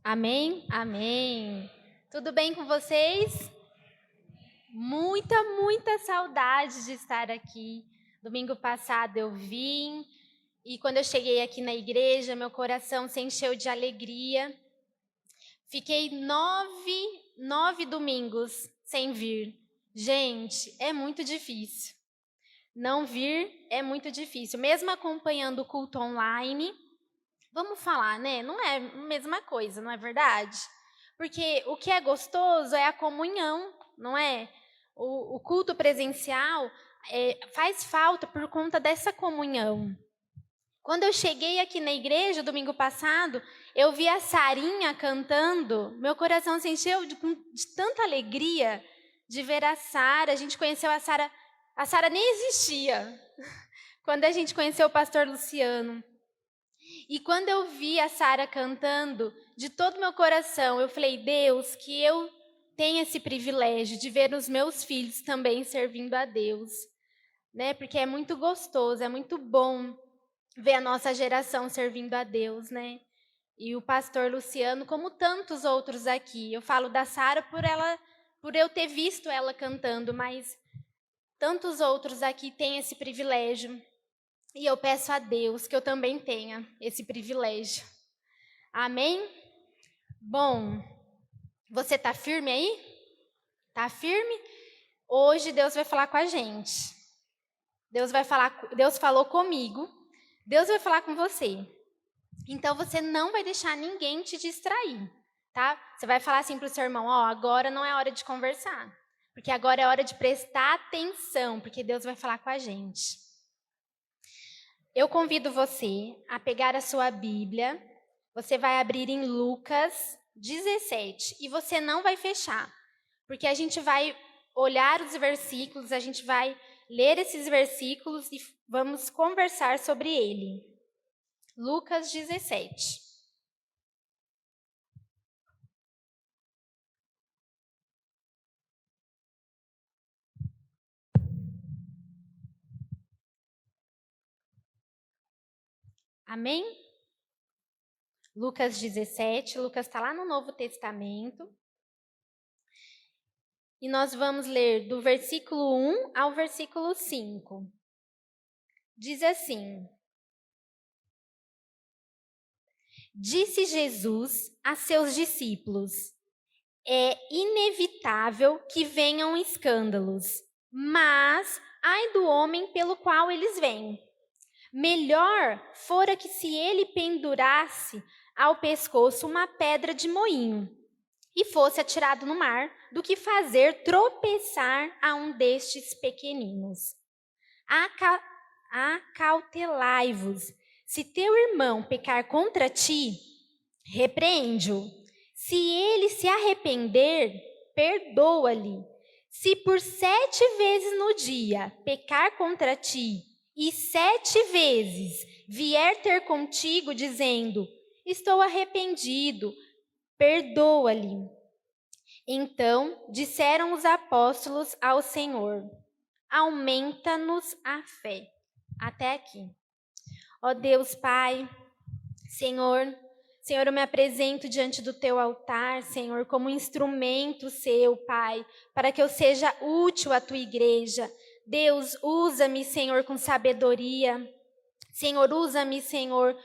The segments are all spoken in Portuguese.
Amém? Amém. Tudo bem com vocês? Muita saudade de estar aqui. Domingo passado eu vim e quando eu cheguei aqui na igreja, meu coração se encheu de alegria. Fiquei nove domingos sem vir. Gente, é muito difícil. Não vir é muito difícil. Mesmo acompanhando o culto online, vamos falar, né? Não é a mesma coisa, não é verdade? Porque o que é gostoso é a comunhão, não é? O culto presencial faz falta por conta dessa comunhão. Quando eu cheguei aqui na igreja domingo passado, eu vi a Sarinha cantando, meu coração se encheu de tanta alegria de ver a Sara. A gente conheceu a Sara nem existia quando a gente conheceu o pastor Luciano. E quando eu vi a Sara cantando, de todo o meu coração, eu falei, Deus, que eu tenha esse privilégio de ver os meus filhos também servindo a Deus, né? Porque é muito gostoso, é muito bom ver a nossa geração servindo a Deus, né? E o pastor Luciano, como tantos outros aqui. Eu falo da Sara por eu ter visto ela cantando, mas tantos outros aqui têm esse privilégio. E eu peço a Deus que eu também tenha esse privilégio. Amém? Bom, você está firme aí? Está firme? Hoje Deus vai falar com a gente. Deus falou comigo. Deus vai falar com você. Então você não vai deixar ninguém te distrair, tá? Você vai falar assim para o seu irmão, agora não é hora de conversar. Porque agora é hora de prestar atenção, porque Deus vai falar com a gente. Eu convido você a pegar a sua Bíblia, você vai abrir em Lucas 17 e você não vai fechar, porque a gente vai olhar os versículos, a gente vai ler esses versículos e vamos conversar sobre ele. Lucas 17. Amém? Lucas 17, Lucas está lá no Novo Testamento. E nós vamos ler do versículo 1 ao versículo 5. Diz assim: Disse Jesus a seus discípulos: É inevitável que venham escândalos, mas ai do homem pelo qual eles vêm. Melhor fora que se ele pendurasse ao pescoço uma pedra de moinho e fosse atirado no mar, do que fazer tropeçar a um destes pequeninos. Acautelai-vos. Se teu irmão pecar contra ti, repreende-o. Se ele se arrepender, perdoa-lhe. Se por 7 vezes no dia pecar contra ti, e 7 vezes vier ter contigo dizendo, estou arrependido, perdoa-lhe. Então disseram os apóstolos ao Senhor, aumenta-nos a fé. Até aqui. Ó Deus Pai, Senhor, eu me apresento diante do teu altar, Senhor, como instrumento seu, Pai, para que eu seja útil à tua igreja. Deus, usa-me, Senhor, com sabedoria. Senhor, usa-me, Senhor,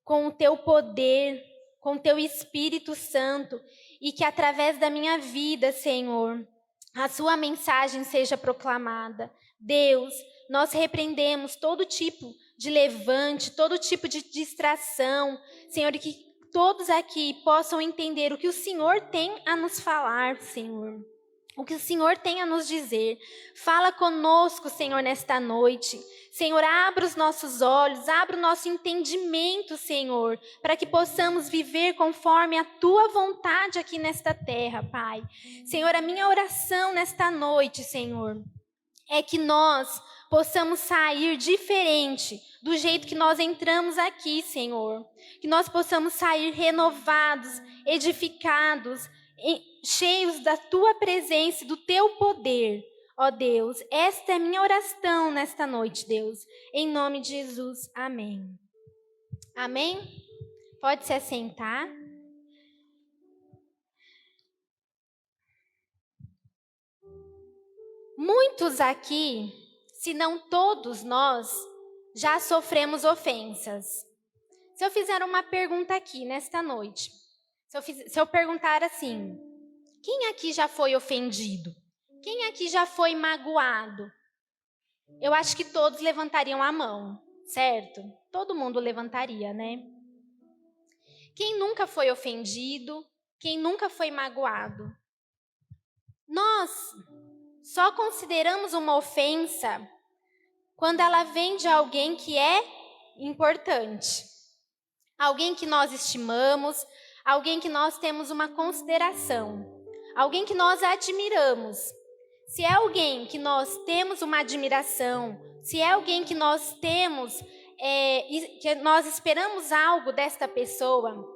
com o teu poder, com o teu Espírito Santo, e que através da minha vida, Senhor, a sua mensagem seja proclamada. Deus, nós repreendemos todo tipo de levante, todo tipo de distração, Senhor, e que todos aqui possam entender o que o Senhor tem a nos falar, Senhor. O que o Senhor tem a nos dizer. Fala conosco, Senhor, nesta noite. Senhor, abra os nossos olhos, abra o nosso entendimento, Senhor, para que possamos viver conforme a tua vontade aqui nesta terra, Pai. Senhor, a minha oração nesta noite, Senhor, é que nós possamos sair diferente do jeito que nós entramos aqui, Senhor. Que nós possamos sair renovados, edificados, cheios da tua presença e do teu poder. Ó Deus, esta é a minha oração nesta noite, Deus. Em nome de Jesus, amém. Amém? Pode se assentar. Muitos aqui, se não todos nós, já sofremos ofensas. Se eu fizer uma pergunta aqui nesta noite, se eu perguntar assim, quem aqui já foi ofendido? Quem aqui já foi magoado? Eu acho que todos levantariam a mão, certo? Todo mundo levantaria, né? Quem nunca foi ofendido? Quem nunca foi magoado? Nós só consideramos uma ofensa quando ela vem de alguém que é importante. Alguém que nós estimamos, alguém que nós temos uma consideração, alguém que nós admiramos. Se é alguém que nós temos uma admiração, se é alguém que nós temos, que nós esperamos algo desta pessoa,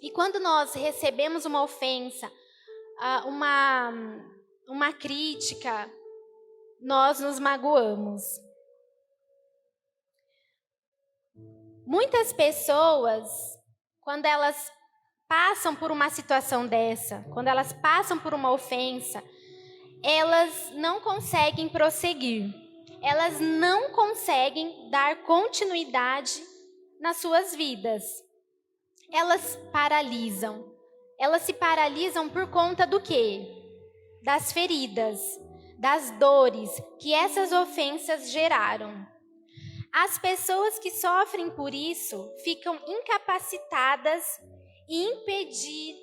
e quando nós recebemos uma ofensa, uma crítica, nós nos magoamos. Muitas pessoas, quando elas passam por uma situação dessa, quando elas passam por uma ofensa, elas não conseguem prosseguir. Elas não conseguem dar continuidade nas suas vidas. Elas paralisam. Elas se paralisam por conta do quê? Das feridas, das dores que essas ofensas geraram. As pessoas que sofrem por isso ficam incapacitadas e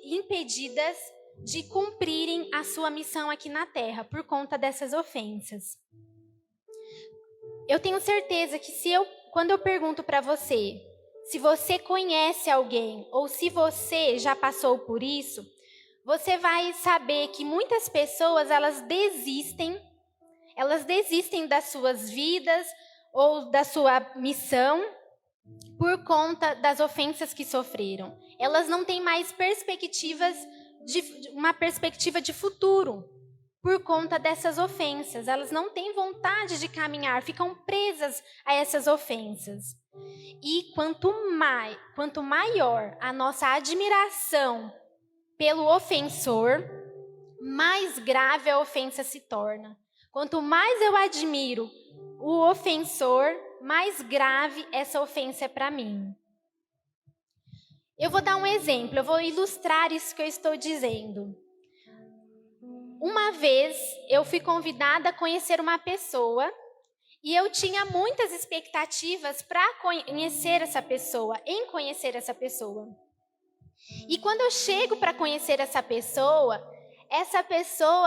impedidas de cumprirem a sua missão aqui na Terra por conta dessas ofensas. Eu tenho certeza que quando eu pergunto para você, se você conhece alguém ou se você já passou por isso, você vai saber que muitas pessoas elas desistem das suas vidas ou da sua missão por conta das ofensas que sofreram. Elas não têm mais uma perspectiva de futuro por conta dessas ofensas. Elas não têm vontade de caminhar, ficam presas a essas ofensas. E quanto maior a nossa admiração pelo ofensor, mais grave a ofensa se torna. Quanto mais eu admiro o ofensor, mais grave essa ofensa é para mim. Eu vou dar um exemplo, eu vou ilustrar isso que eu estou dizendo. Uma vez eu fui convidada a conhecer uma pessoa e eu tinha muitas expectativas para conhecer essa pessoa. E quando eu chego para conhecer essa pessoa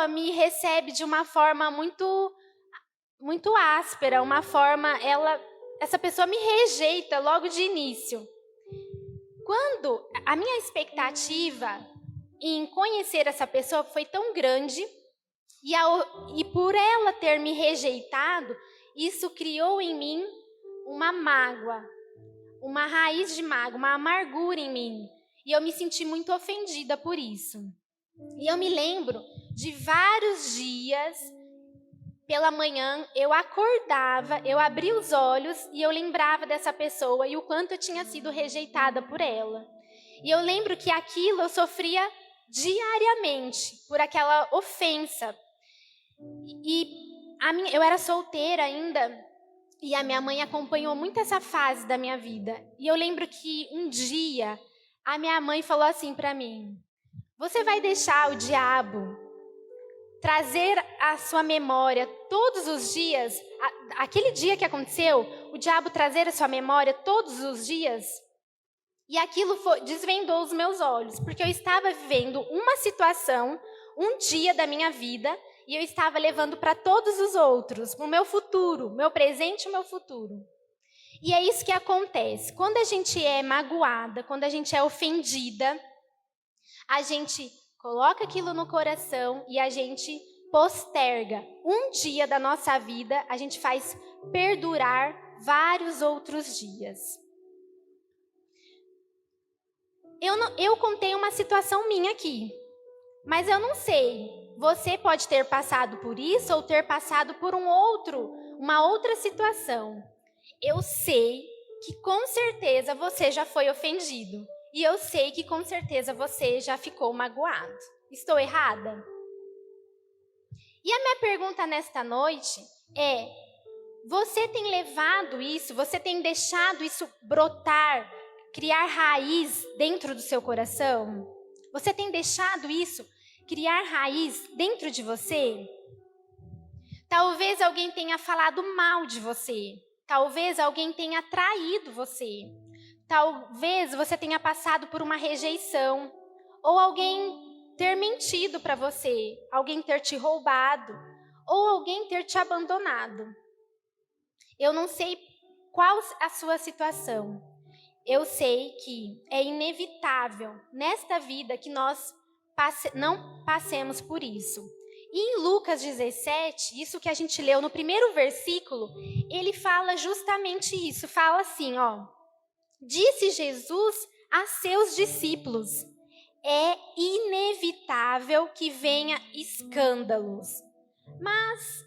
me recebe de uma forma muito áspera, essa pessoa me rejeita logo de início. Quando a minha expectativa em conhecer essa pessoa foi tão grande, e por ela ter me rejeitado, isso criou em mim uma mágoa, uma raiz de mágoa, uma amargura em mim. E eu me senti muito ofendida por isso. E eu me lembro de vários dias, pela manhã, eu acordava, eu abria os olhos e eu lembrava dessa pessoa e o quanto eu tinha sido rejeitada por ela. E eu lembro que aquilo eu sofria diariamente por aquela ofensa. Eu era solteira ainda e a minha mãe acompanhou muito essa fase da minha vida. E eu lembro que um dia a minha mãe falou assim para mim: você vai deixar o diabo trazer à sua memória todos os dias, aquele dia que aconteceu, o diabo trazer à sua memória todos os dias? E aquilo desvendou os meus olhos, porque eu estava vivendo uma situação, um dia da minha vida, e eu estava levando para todos os outros, o meu futuro, meu presente e o meu futuro. E é isso que acontece. Quando a gente é magoada, quando a gente é ofendida, a gente coloca aquilo no coração e a gente posterga um dia da nossa vida, a gente faz perdurar vários outros dias. Eu contei uma situação minha aqui, mas eu não sei. Você pode ter passado por isso ou ter passado por uma outra situação. Eu sei que com certeza você já foi ofendido. E eu sei que com certeza você já ficou magoado. Estou errada? E a minha pergunta nesta noite é: você tem levado isso, você tem deixado isso brotar, criar raiz dentro do seu coração? Você tem deixado isso criar raiz dentro de você? Talvez alguém tenha falado mal de você. Talvez alguém tenha traído você. Talvez você tenha passado por uma rejeição. Ou alguém ter mentido para você. Alguém ter te roubado. Ou alguém ter te abandonado. Eu não sei qual a sua situação. Eu sei que é inevitável nesta vida que nós não passemos por isso. E em Lucas 17, isso que a gente leu no primeiro versículo, ele fala justamente isso. Fala assim, ó. Disse Jesus a seus discípulos: é inevitável que venha escândalos. Mas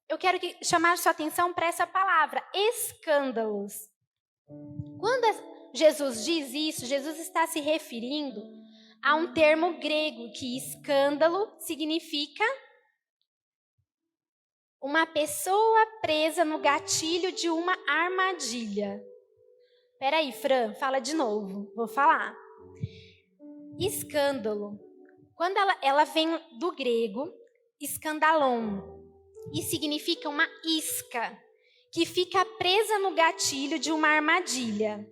eu quero chamar sua atenção para essa palavra, escândalos. Quando Jesus diz isso, Jesus está se referindo a um termo grego que escândalo significa uma pessoa presa no gatilho de uma armadilha. Peraí, Fran, fala de novo, vou falar. Escândalo, quando ela vem do grego, escandalon, e significa uma isca que fica presa no gatilho de uma armadilha.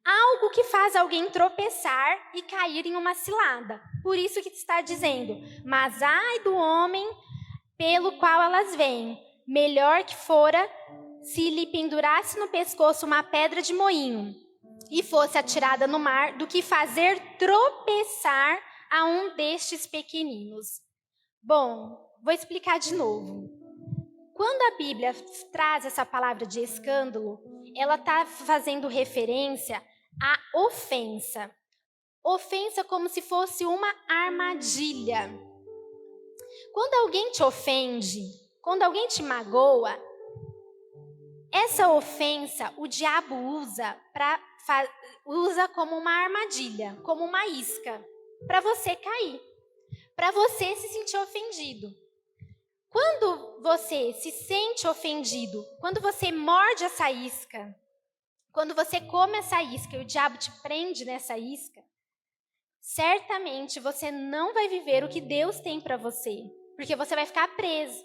Algo que faz alguém tropeçar e cair em uma cilada. Por isso que está dizendo: mas ai do homem pelo qual elas vêm. Melhor que fora se lhe pendurasse no pescoço uma pedra de moinho e fosse atirada no mar, do que fazer tropeçar a um destes pequeninos. Bom, vou explicar de novo. Quando a Bíblia traz essa palavra de escândalo, ela está fazendo referência à ofensa. Ofensa como se fosse uma armadilha. Quando alguém te ofende, quando alguém te magoa, essa ofensa o diabo usa como uma armadilha, como uma isca, para você cair, para você se sentir ofendido. Quando você se sente ofendido, quando você morde essa isca, quando você come essa isca e o diabo te prende nessa isca, certamente você não vai viver o que Deus tem para você, porque você vai ficar preso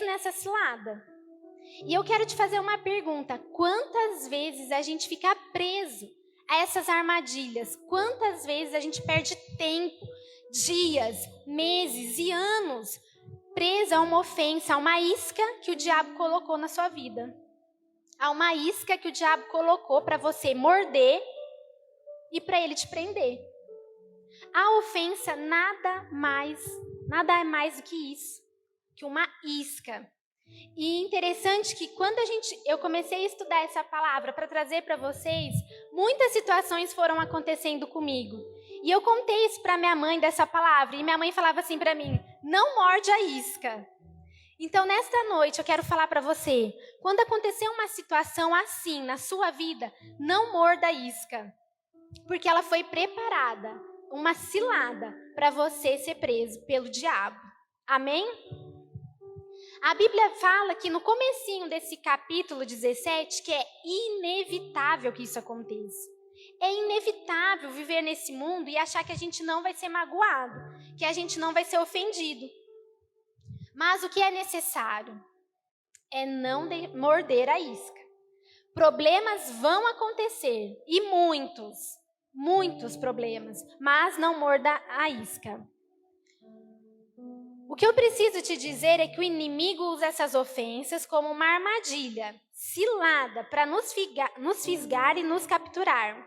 nessa cilada. E eu quero te fazer uma pergunta: quantas vezes a gente fica preso a essas armadilhas? Quantas vezes a gente perde tempo, dias, meses e anos presa a uma ofensa, a uma isca que o diabo colocou na sua vida? Há uma isca que o diabo colocou para você morder e para ele te prender. A ofensa nada é mais do que isso, que uma isca. E interessante que quando eu comecei a estudar essa palavra para trazer para vocês, muitas situações foram acontecendo comigo. E eu contei isso para minha mãe dessa palavra, e minha mãe falava assim para mim: não morde a isca. Então, nesta noite, eu quero falar para você, quando acontecer uma situação assim na sua vida, não morda a isca, porque ela foi preparada, uma cilada, para você ser preso pelo diabo. Amém? A Bíblia fala que no comecinho desse capítulo 17, que é inevitável que isso aconteça. É inevitável viver nesse mundo e achar que a gente não vai ser magoado, que a gente não vai ser ofendido. Mas o que é necessário é não morder a isca. Problemas vão acontecer, e muitos problemas, mas não morda a isca. O que eu preciso te dizer é que o inimigo usa essas ofensas como uma armadilha, cilada, para nos fisgar e nos capturar.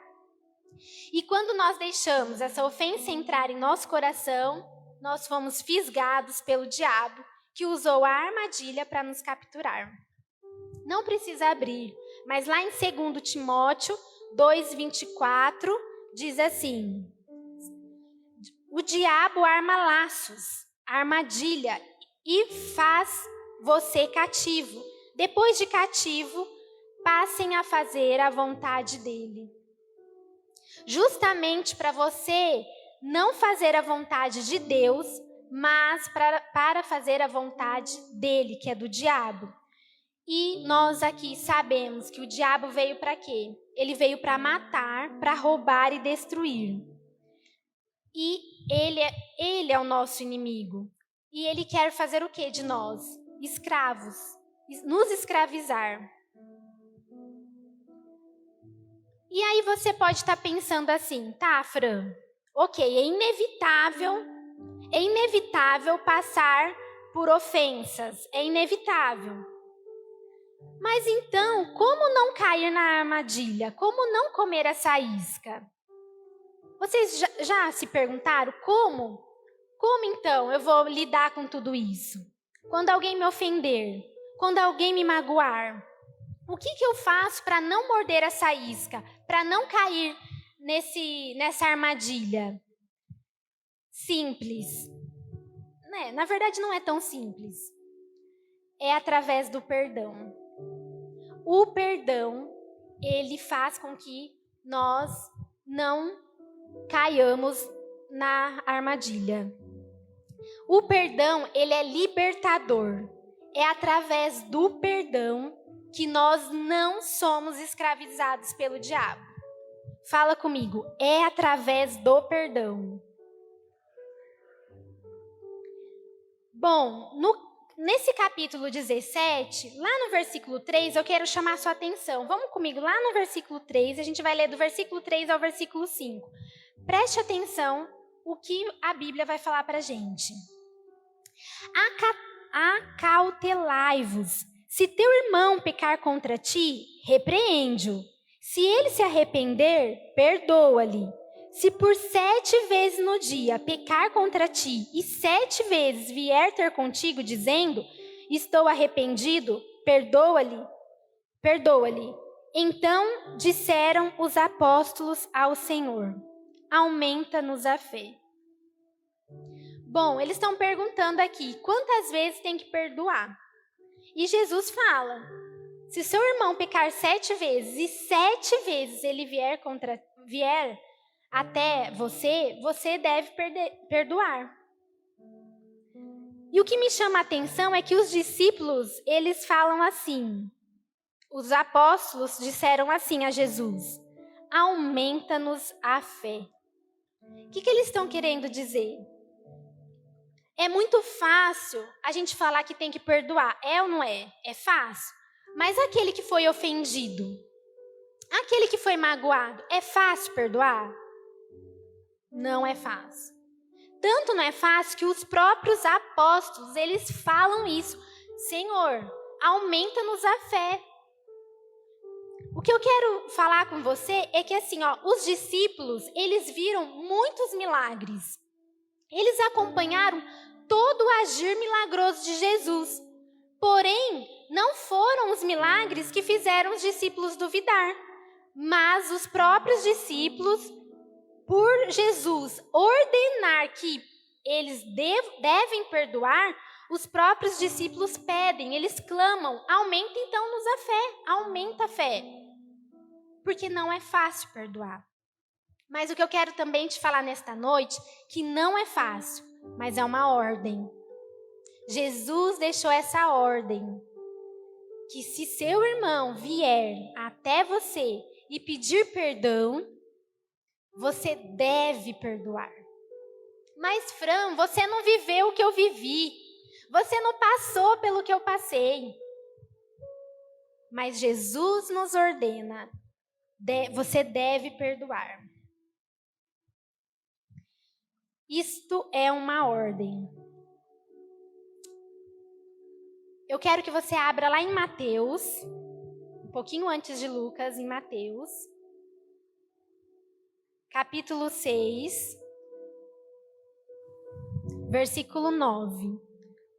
E quando nós deixamos essa ofensa entrar em nosso coração, nós fomos fisgados pelo diabo, que usou a armadilha para nos capturar. Não precisa abrir, mas lá em 2 Timóteo 2:24 diz assim: o diabo arma laços, armadilha, e faz você cativo. Depois de cativo, passem a fazer a vontade dele. Justamente para você não fazer a vontade de Deus, mas para fazer a vontade dele, que é do diabo. E nós aqui sabemos que o diabo veio para quê? Ele veio para matar, para roubar e destruir. E ele é o nosso inimigo. E ele quer fazer o quê de nós? Escravos. Nos escravizar. E aí você pode estar pensando assim, tá, Fran? Ok, é inevitável passar por ofensas. É inevitável. Mas então, como não cair na armadilha? Como não comer essa isca? Vocês já se perguntaram como? Como então eu vou lidar com tudo isso? Quando alguém me ofender, quando alguém me magoar, o que eu faço para não morder essa isca? Para não cair nessa armadilha? Simples. Né? Na verdade não é tão simples. É através do perdão. O perdão, ele faz com que nós não caiamos na armadilha. O perdão, ele é libertador. É através do perdão que nós não somos escravizados pelo diabo. Fala comigo, é através do perdão. Bom, nesse capítulo 17, lá no versículo 3, eu quero chamar a sua atenção. Vamos comigo lá no versículo 3, a gente vai ler do versículo 3 ao versículo 5. Preste atenção o que a Bíblia vai falar para a gente. Acautelai-vos. Se teu irmão pecar contra ti, repreende-o. Se ele se arrepender, perdoa-lhe. Se por 7 vezes no dia pecar contra ti e 7 vezes vier ter contigo dizendo, estou arrependido, perdoa-lhe. Então disseram os apóstolos ao Senhor, aumenta-nos a fé. Bom, eles estão perguntando aqui, quantas vezes tem que perdoar? E Jesus fala, se seu irmão pecar 7 vezes e 7 vezes ele vier até você, você deve perdoar. E o que me chama a atenção é que os discípulos, eles falam assim, os apóstolos disseram assim a Jesus, aumenta-nos a fé. O que eles estão querendo dizer? É muito fácil a gente falar que tem que perdoar, é ou não é? É fácil. Mas aquele que foi ofendido, aquele que foi magoado, é fácil perdoar? Não é fácil. Tanto não é fácil que os próprios apóstolos, eles falam isso. Senhor, aumenta-nos a fé. O que eu quero falar com você é que assim, os discípulos, eles viram muitos milagres. Eles acompanharam todo o agir milagroso de Jesus. Porém, não foram os milagres que fizeram os discípulos duvidar, mas os próprios discípulos, por Jesus ordenar que eles devem perdoar, os próprios discípulos pedem, eles clamam, aumenta então-nos a fé, aumenta a fé. Porque não é fácil perdoar. Mas o que eu quero também te falar nesta noite, que não é fácil, mas é uma ordem. Jesus deixou essa ordem, que se seu irmão vier até você e pedir perdão, você deve perdoar. Mas Fran, você não viveu o que eu vivi, você não passou pelo que eu passei. Mas Jesus nos ordena, você deve perdoar. Isto é uma ordem. Eu quero que você abra lá em Mateus, um pouquinho antes de Lucas, em Mateus, capítulo 6, versículo 9.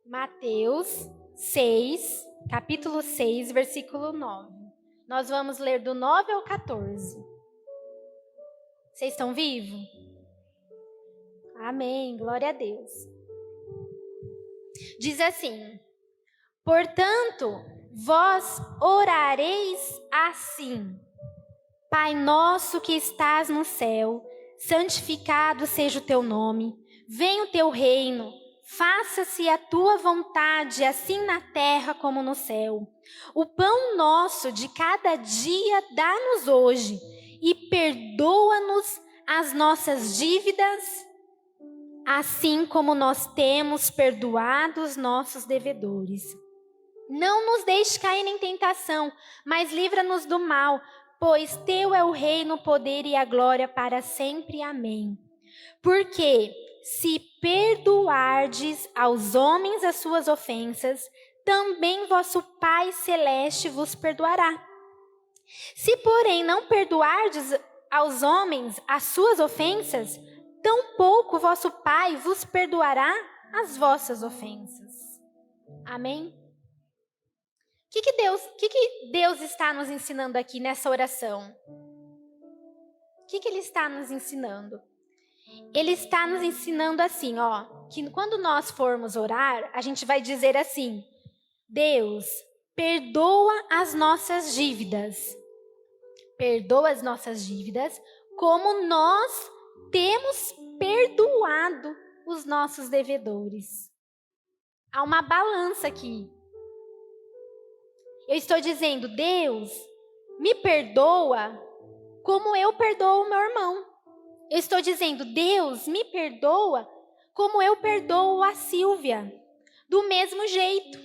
Mateus 6, capítulo 6, versículo 9. Nós vamos ler do 9 ao 14. Vocês estão vivos? Amém, glória a Deus. Diz assim: portanto, vós orareis assim: Pai nosso que estás no céu, santificado seja o teu nome, venha o teu reino, Faça-se a tua vontade, assim na terra como no céu. O pão nosso de cada dia dá-nos hoje, e perdoa-nos as nossas dívidas, assim como nós temos perdoado os nossos devedores. Não nos deixe cair em tentação, mas livra-nos do mal, pois teu é o reino, o poder e a glória para sempre. Amém. Porque se perdoardes aos homens as suas ofensas, também vosso Pai Celeste vos perdoará. Se, porém, não perdoardes aos homens as suas ofensas, tampouco vosso Pai vos perdoará as vossas ofensas. Amém? O que Deus está nos ensinando aqui nessa oração? O que Ele está nos ensinando? Ele está nos ensinando assim, que quando nós formos orar, a gente vai dizer assim: Deus, perdoa as nossas dívidas. Perdoa as nossas dívidas, como nós temos perdoado os nossos devedores. Há uma balança aqui. Eu estou dizendo, Deus, me perdoa como eu perdoo o meu irmão. Eu estou dizendo, Deus, me perdoa como eu perdoo a Silvia, do mesmo jeito.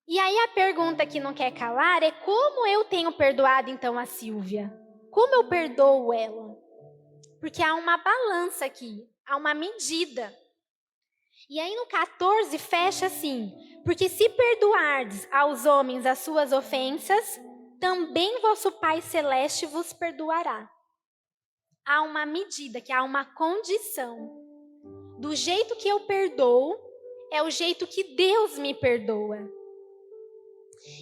E aí a pergunta que não quer calar é como eu tenho perdoado então a Silvia? Como eu perdoo ela? Porque há uma balança aqui, há uma medida. E aí no 14 fecha assim: porque se perdoardes aos homens as suas ofensas, também vosso Pai Celeste vos perdoará. Há uma medida, que há uma condição. Do jeito que eu perdoo, é o jeito que Deus me perdoa.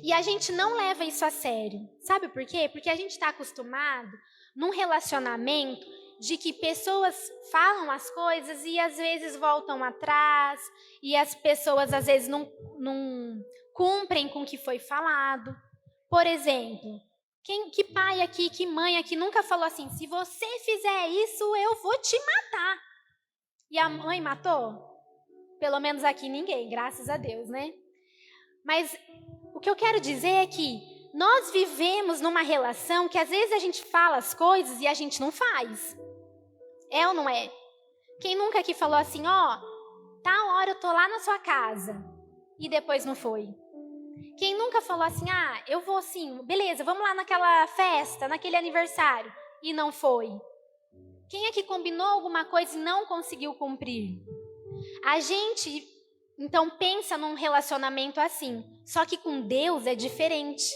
E a gente não leva isso a sério. Sabe por quê? Porque a gente está acostumado num relacionamento de que pessoas falam as coisas e às vezes voltam atrás, e as pessoas às vezes não cumprem com o que foi falado. Por exemplo, que pai aqui, que mãe aqui nunca falou assim: se você fizer isso, eu vou te matar. E a mãe matou? Pelo menos aqui ninguém, graças a Deus, né? Mas o que eu quero dizer é que nós vivemos numa relação que às vezes a gente fala as coisas e a gente não faz. É ou não é? Quem nunca aqui falou assim: tal hora eu tô lá na sua casa, e depois não foi? Quem nunca falou assim: eu vou sim, beleza, vamos lá naquela festa, naquele aniversário, e não foi? Quem aqui combinou alguma coisa e não conseguiu cumprir? A gente, então, pensa num relacionamento assim, só que com Deus é diferente.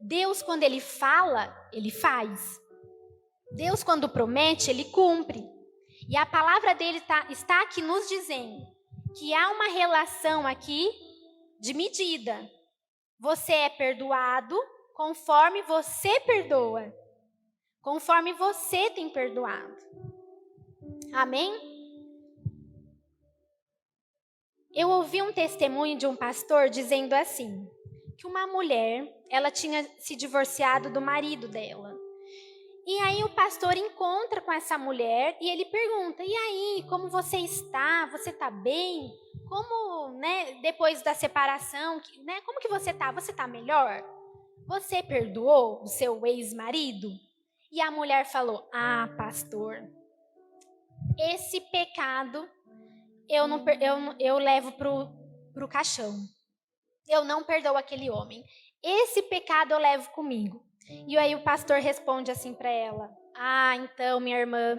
Deus, quando Ele fala, Ele faz. Deus, quando promete, Ele cumpre. E a palavra dele está aqui nos dizendo que há uma relação aqui de medida. Você é perdoado conforme você perdoa. Conforme você tem perdoado. Amém? Eu ouvi um testemunho de um pastor dizendo assim, que uma mulher, ela tinha se divorciado do marido dela. E aí o pastor encontra com essa mulher e ele pergunta: e aí, como você está? Você está bem? Como, depois da separação, como que você está? Você está melhor? Você perdoou o seu ex-marido? E a mulher falou: pastor, esse pecado eu levo pro caixão. Eu não perdoo aquele homem. Esse pecado eu levo comigo. E aí o pastor responde assim para ela: então, minha irmã,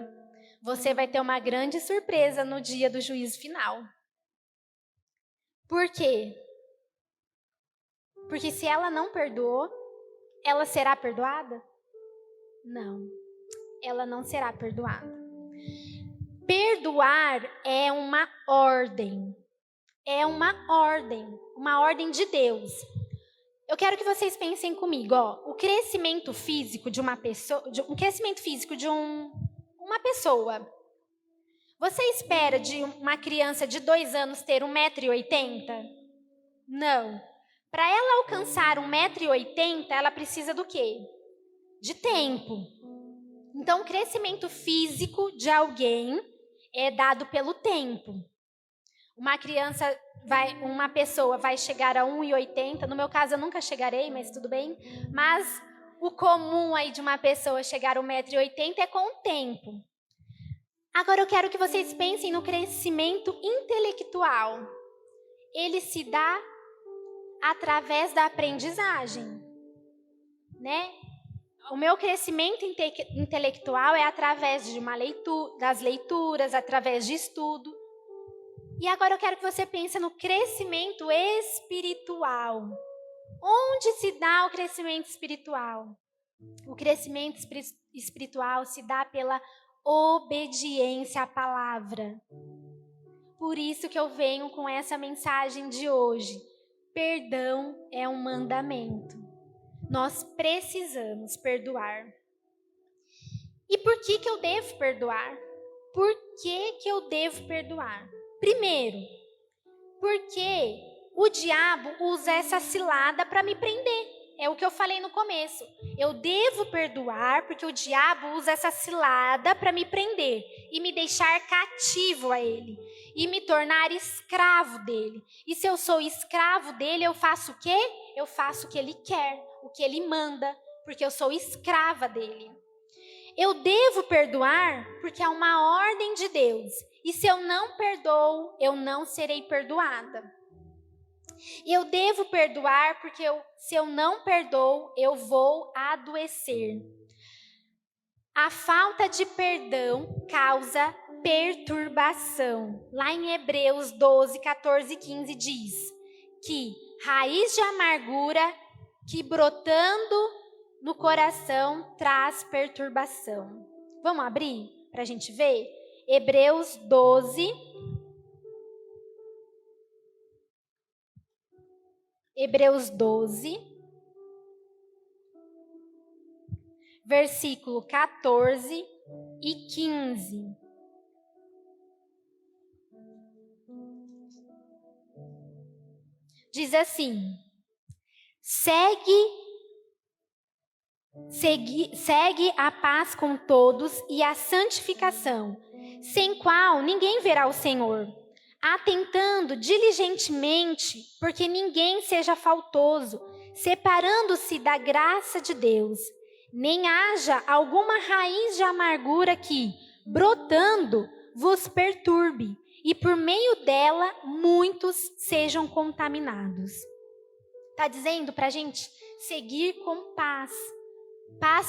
você vai ter uma grande surpresa no dia do juízo final. Por quê? Porque se ela não perdoou, ela será perdoada? Não, ela não será perdoada. Perdoar é uma ordem. É uma ordem de Deus. Eu quero que vocês pensem comigo, o crescimento físico de uma pessoa, uma pessoa. Você espera de uma criança de 2 anos ter 1,80 m? Não. Para ela alcançar 1,80 m, ela precisa do quê? De tempo. Então, o crescimento físico de alguém, é dado pelo tempo. Uma pessoa vai chegar a 1,80, no meu caso eu nunca chegarei, mas tudo bem. Mas o comum aí de uma pessoa chegar a 1,80 m é com o tempo. Agora eu quero que vocês pensem no crescimento intelectual. Ele se dá através da aprendizagem, né? O meu crescimento intelectual é através de das leituras, através de estudo. E agora eu quero que você pense no crescimento espiritual. Onde se dá o crescimento espiritual? O crescimento espiritual se dá pela obediência à palavra. Por isso que eu venho com essa mensagem de hoje. Perdão é um mandamento. Nós precisamos perdoar. E por que eu devo perdoar? Por que eu devo perdoar? Primeiro, porque o diabo usa essa cilada para me prender. É o que eu falei no começo. Eu devo perdoar porque o diabo usa essa cilada para me prender e me deixar cativo a ele e me tornar escravo dele. E se eu sou escravo dele, eu faço o quê? Eu faço o que ele quer, o que ele manda, porque eu sou escrava dele. Eu devo perdoar porque é uma ordem de Deus. E se eu não perdoo, eu não serei perdoada. Eu devo perdoar porque se eu não perdoo, eu vou adoecer. A falta de perdão causa perturbação. Lá em Hebreus 12, 14 e 15 diz que raiz de amargura que brotando no coração traz perturbação. Vamos abrir para a gente ver? Hebreus 12. Hebreus 12, versículo 14 e 15. Diz assim: segue a paz com todos e a santificação, sem qual ninguém verá o Senhor, atentando diligentemente, porque ninguém seja faltoso, separando-se da graça de Deus, nem haja alguma raiz de amargura que, brotando, vos perturbe, e por meio dela muitos sejam contaminados. Está dizendo para a gente seguir com paz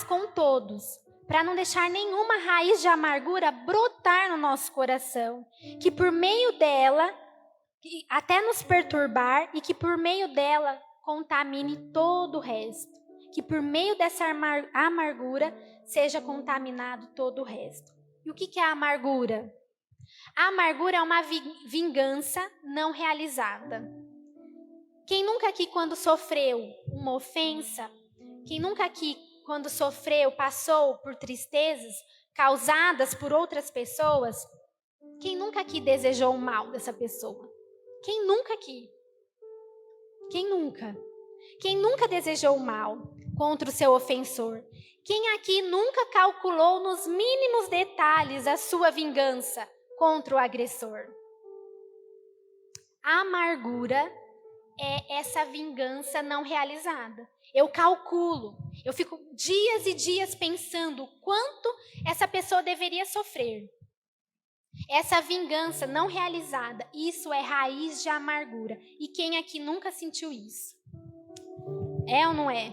com todos, para não deixar nenhuma raiz de amargura brotar no nosso coração, que por meio dela, até nos perturbar, e que por meio dela contamine todo o resto, que por meio dessa amargura seja contaminado todo o resto. E o que é a amargura? A amargura é uma vingança não realizada. Quem nunca aqui, quando sofreu uma ofensa, quem nunca aqui, quando sofreu, passou por tristezas causadas por outras pessoas, quem nunca aqui desejou o mal dessa pessoa? Quem nunca aqui? Quem nunca? Quem nunca desejou o mal contra o seu ofensor? Quem aqui nunca calculou nos mínimos detalhes a sua vingança contra o agressor? A amargura é essa vingança não realizada. Eu calculo, eu fico dias e dias pensando quanto essa pessoa deveria sofrer. Essa vingança não realizada, isso é raiz de amargura. E quem aqui nunca sentiu isso? É ou não é?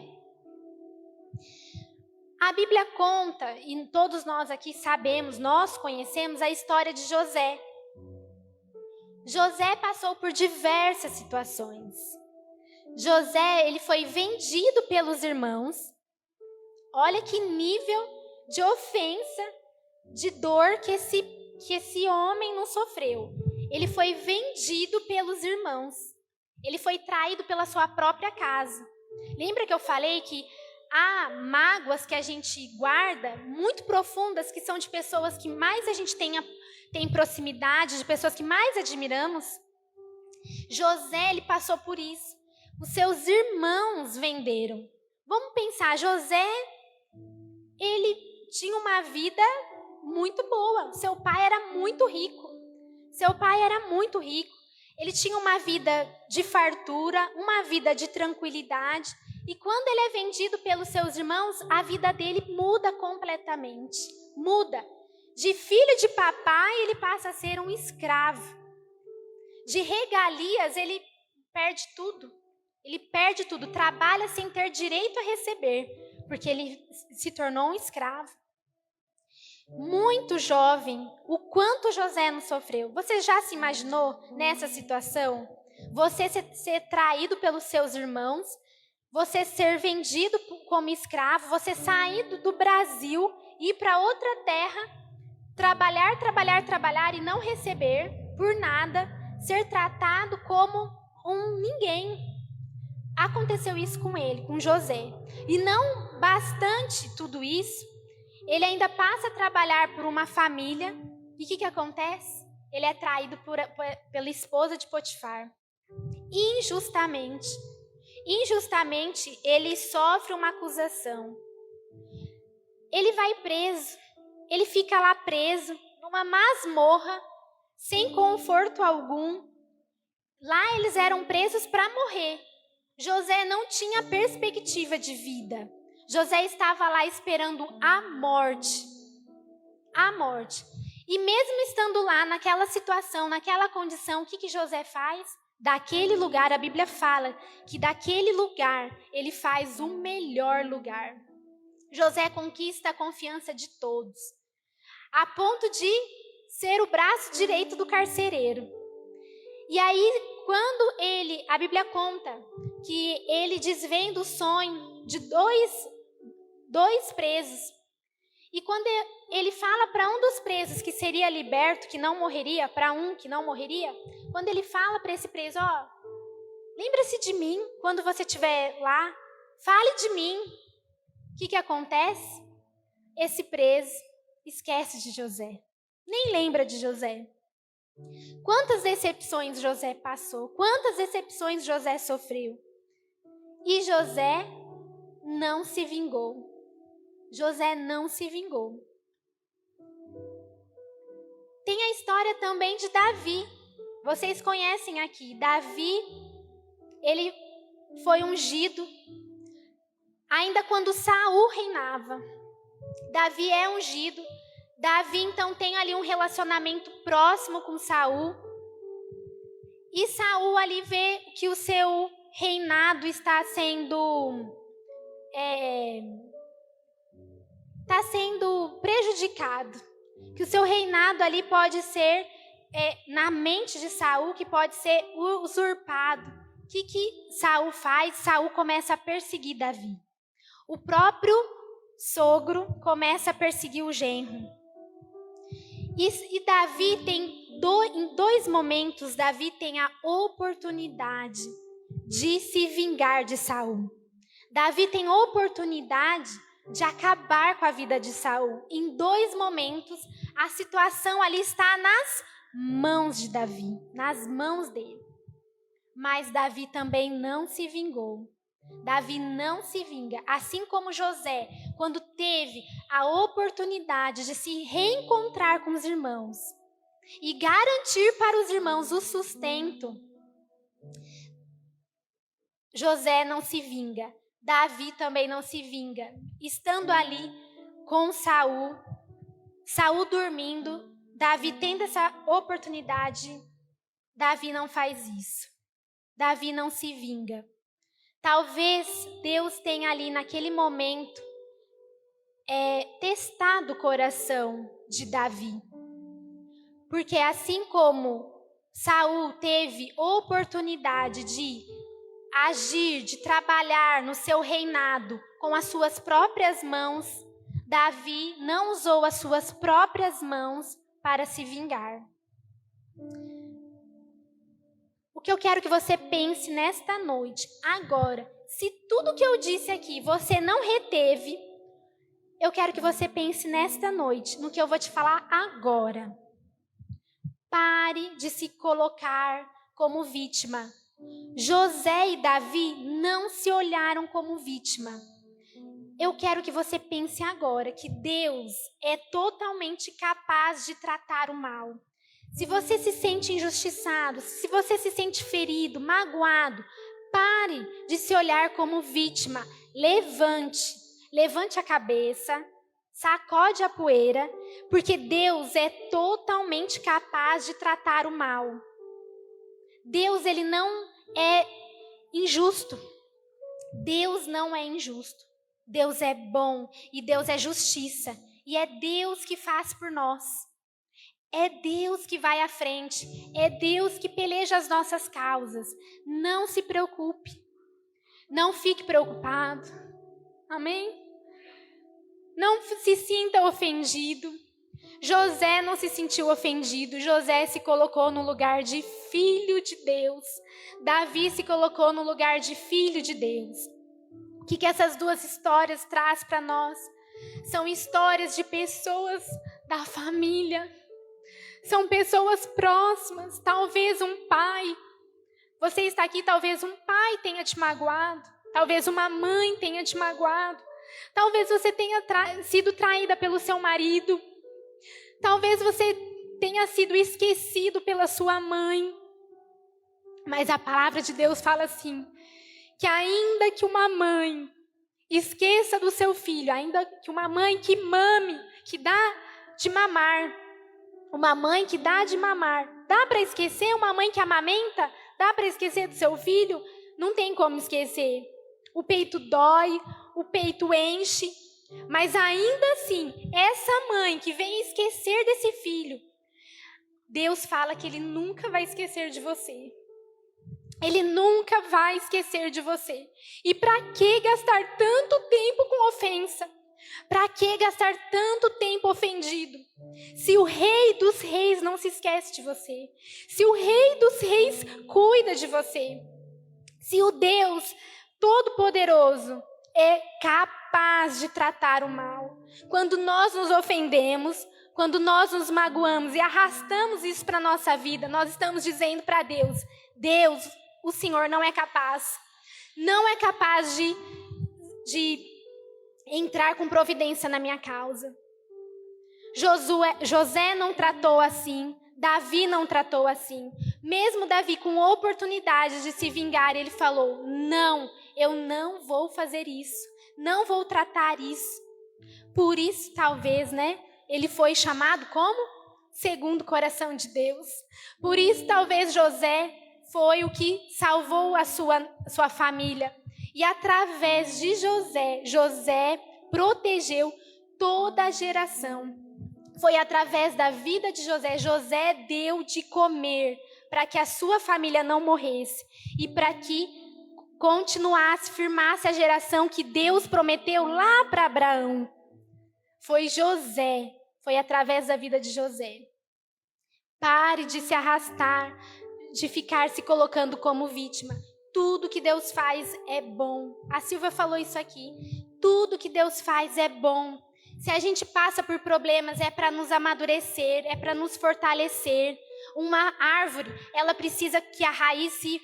A Bíblia conta, e todos nós aqui sabemos, nós conhecemos a história de José. José passou por diversas situações. José, ele foi vendido pelos irmãos. Olha que nível de ofensa, de dor que esse homem não sofreu. Ele foi vendido pelos irmãos. Ele foi traído pela sua própria casa. Lembra que eu falei que há mágoas que a gente guarda muito profundas, que são de pessoas que mais a gente tem proximidade, de pessoas que mais admiramos? José, ele passou por isso. Os seus irmãos venderam. Vamos pensar, José, ele tinha uma vida muito boa. Seu pai era muito rico. Seu pai era muito rico. Ele tinha uma vida de fartura, uma vida de tranquilidade. E quando ele é vendido pelos seus irmãos, a vida dele muda completamente. Muda. De filho de papai, ele passa a ser um escravo. De regalias, ele perde tudo. Ele perde tudo. Trabalha sem ter direito a receber, porque ele se tornou um escravo. Muito jovem, o quanto José não sofreu. Você já se imaginou nessa situação? Você ser traído pelos seus irmãos, você ser vendido como escravo, você sair do Brasil, ir para outra terra, trabalhar e não receber por nada, ser tratado como um ninguém. Aconteceu isso com ele, com José. E não bastante tudo isso, ele ainda passa a trabalhar por uma família. E o que acontece? Ele é traído pela esposa de Potifar. Injustamente, ele sofre uma acusação. Ele vai preso. Ele fica lá preso, numa masmorra, sem conforto algum. Lá eles eram presos para morrer. José não tinha perspectiva de vida. José estava lá esperando a morte. A morte. E mesmo estando lá, naquela situação, naquela condição, o que José faz? Daquele lugar, a Bíblia fala que daquele lugar ele faz o melhor lugar. José conquista a confiança de todos, a ponto de ser o braço direito do carcereiro. E aí, quando a Bíblia conta que ele desvenda o sonho de dois presos. E quando ele fala para um dos presos que seria liberto, que não morreria, para um que não morreria, quando ele fala para esse preso, lembra-se de mim quando você estiver lá, fale de mim. O que acontece? Esse preso esquece de José, nem lembra de José. Quantas decepções José passou, quantas decepções José sofreu. E José não se vingou. José não se vingou. Tem a história também de Davi. Vocês conhecem aqui. Davi, ele foi ungido ainda quando Saul reinava. Davi é ungido. Davi, então, tem ali um relacionamento próximo com Saul. E Saul ali vê que o seu reinado está sendo prejudicado. Que o seu reinado ali pode ser, na mente de Saul, que pode ser usurpado. O que Saul faz? Saul começa a perseguir Davi. O próprio sogro começa a perseguir o genro. E Davi tem, em dois momentos, Davi tem a oportunidade de se vingar de Saul. Davi tem a oportunidade de acabar com a vida de Saul. Em dois momentos, a situação ali está nas mãos de Davi, nas mãos dele. Mas Davi também não se vingou. Davi não se vinga. Assim como José, quando teve a oportunidade de se reencontrar com os irmãos e garantir para os irmãos o sustento, José não se vinga. Davi também não se vinga. Estando ali com Saul dormindo, Davi tendo essa oportunidade, Davi não faz isso. Davi não se vinga. Talvez Deus tenha ali naquele momento testado o coração de Davi. Porque assim como Saul teve oportunidade de agir, de trabalhar no seu reinado com as suas próprias mãos, Davi não usou as suas próprias mãos para se vingar. O que eu quero que você pense nesta noite, agora, se tudo que eu disse aqui você não reteve, eu quero que você pense nesta noite, no que eu vou te falar agora. Pare de se colocar como vítima. José e Davi não se olharam como vítima. eu quero que você pense agora que Deus é totalmente capaz de tratar o mal. Se você se sente injustiçado, se você se sente ferido, magoado, pare de se olhar como vítima. Levante a cabeça, sacode a poeira, porque Deus é totalmente capaz de tratar o mal. Deus, ele não é injusto. Deus não é injusto. Deus é bom e Deus é justiça. E é Deus que faz por nós. É Deus que vai à frente. É Deus que peleja as nossas causas. Não se preocupe. Não fique preocupado. Amém? Não se sinta ofendido. José não se sentiu ofendido. José se colocou no lugar de filho de Deus. Davi se colocou no lugar de filho de Deus. O que essas duas histórias trazem para nós? São histórias de pessoas da família. São pessoas próximas. Talvez um pai. Você está aqui, talvez um pai tenha te magoado. Talvez uma mãe tenha te magoado. Talvez você tenha sido traída pelo seu marido. Talvez você tenha sido esquecido pela sua mãe. Mas a palavra de Deus fala assim, que ainda que uma mãe esqueça do seu filho, ainda que uma mãe que mame, que dá de mamar, uma mãe que dá de mamar, dá para esquecer uma mãe que amamenta? Dá para esquecer do seu filho? Não tem como esquecer. O peito dói, o peito enche, mas ainda assim, essa mãe que vem esquecer desse filho, Deus fala que Ele nunca vai esquecer de você. Ele nunca vai esquecer de você. E para que gastar tanto tempo com ofensa? Para que gastar tanto tempo ofendido? Se o Rei dos Reis não se esquece de você. Se o Rei dos Reis cuida de você. Se o Deus Todo-Poderoso é capaz de tratar o mal. Quando nós nos ofendemos, quando nós nos magoamos e arrastamos isso para a nossa vida, nós estamos dizendo para Deus, Deus, o Senhor não é capaz. Não é capaz de entrar com providência na minha causa. José não tratou assim. Davi não tratou assim. Mesmo Davi com oportunidade de se vingar, ele falou, não, eu não vou fazer isso. Não vou tratar isso. Por isso, talvez, ele foi chamado como? Segundo o coração de Deus. Por isso, talvez, José foi o que salvou a sua família. E através de José protegeu toda a geração. Foi através da vida de José deu de comer para que a sua família não morresse. E para que continuasse, firmasse a geração que Deus prometeu lá para Abraão. Foi através da vida de José. Pare de se arrastar, de ficar se colocando como vítima. Tudo que Deus faz é bom. A Silvia falou isso aqui. Tudo que Deus faz é bom. Se a gente passa por problemas, é para nos amadurecer, é para nos fortalecer. Uma árvore, ela precisa que a raiz se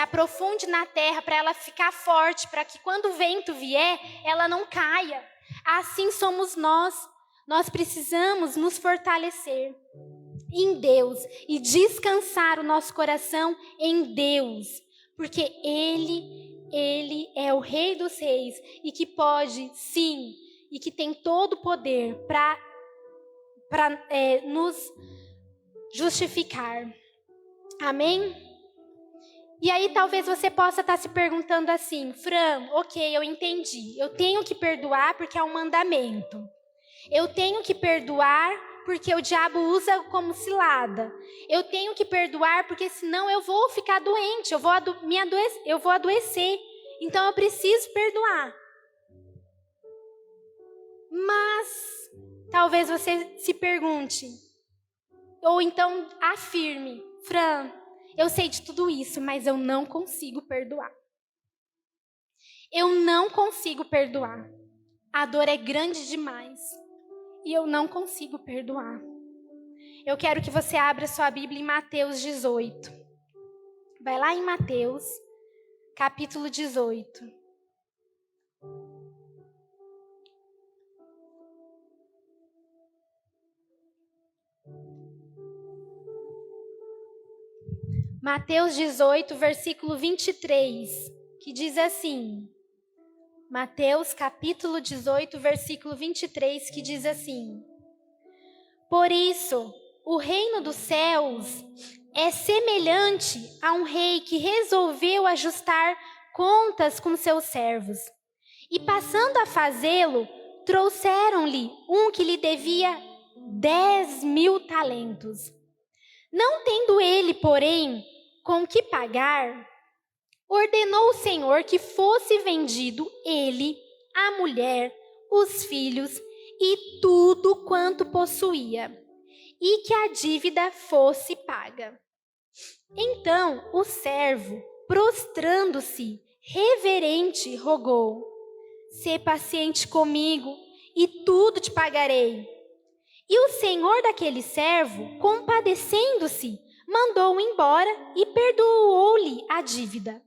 aprofunde na terra para ela ficar forte, para que quando o vento vier, ela não caia. Assim somos nós. Nós precisamos nos fortalecer em Deus e descansar o nosso coração em Deus, porque Ele é o Rei dos Reis e que pode, sim, e que tem todo o poder para nos justificar. Amém? E aí talvez você possa estar se perguntando assim, Fran, ok, eu entendi. Eu tenho que perdoar porque é um mandamento. Eu tenho que perdoar porque o diabo usa como cilada. Eu tenho que perdoar porque senão eu vou ficar doente, eu vou adoecer. Então eu preciso perdoar. Mas talvez você se pergunte, ou então afirme, Fran, eu sei de tudo isso, mas eu não consigo perdoar. Eu não consigo perdoar. A dor é grande demais. E eu não consigo perdoar. Eu quero que você abra sua Bíblia em Mateus 18. Vai lá em Mateus, capítulo 18. Mateus 18, versículo 23, que diz assim. Mateus capítulo 18, versículo 23, que diz assim: Por isso, o reino dos céus é semelhante a um rei que resolveu ajustar contas com seus servos. E passando a fazê-lo, trouxeram-lhe um que lhe devia 10.000 talentos. Não tendo ele, porém, com que pagar, ordenou o Senhor que fosse vendido ele, a mulher, os filhos e tudo quanto possuía, e que a dívida fosse paga. Então o servo, prostrando-se, reverente, rogou: Sê paciente comigo, e tudo te pagarei. E o senhor daquele servo, compadecendo-se, mandou-o embora e perdoou-lhe a dívida.